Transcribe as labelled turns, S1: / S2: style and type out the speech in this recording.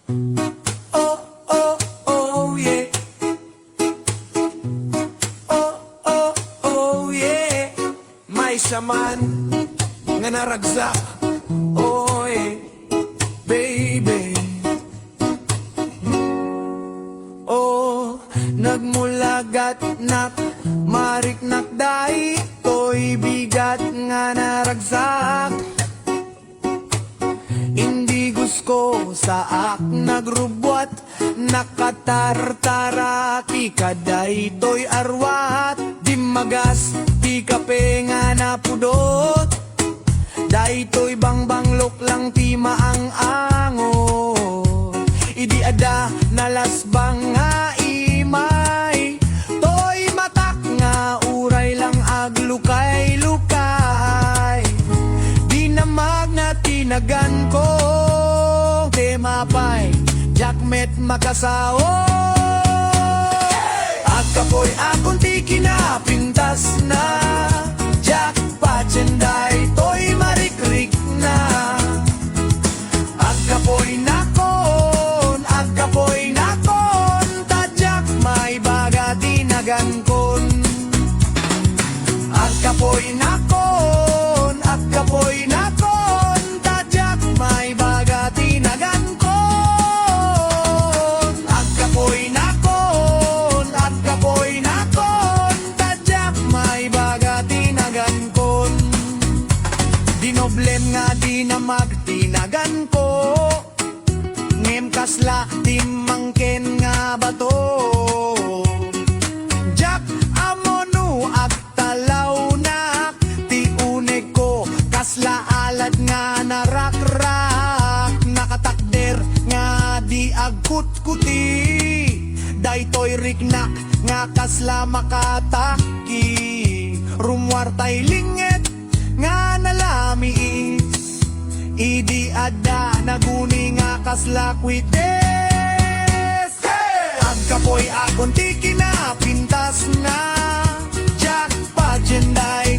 S1: Oh, oh, oh, yeah. Oh, oh, oh, yeah. May saman nga naragsak. Oh, yeah. Baby. Oh, nagmulagat nak mariknak dahi to'y bigat nga naragsak. Hindi gusto sa ak nagrubwat nakatartara kikaday to'y arwat di magas di kape nga napudot day to'y bangbanglok lang ti maang angon idi ada nalasbang nga imay to'y matak nga uray lang aglukay-lukay di namag na tinagan ko temapay jakmet makasao akapoy akong ti kinapintas na jak pachenday to'y marikrik na akapoy nakon tadyak may baga tinagankon akapoy nakon tadyak may baga tinagankon akapoy nakon tadyak may baga tinagankon dinoblen nga di na magtinagan ko ngem kasla timangken nga bato jak amonu at talaw na ti unig ko kasla alad nga narakrak nakatakder nga di agkut-kuti daytoy riknak nga kasla makataki rumwartay linget nga nalamiis idi ada naguni nga kasla kwites agkapoy akong ti kinapintas na jak pajenday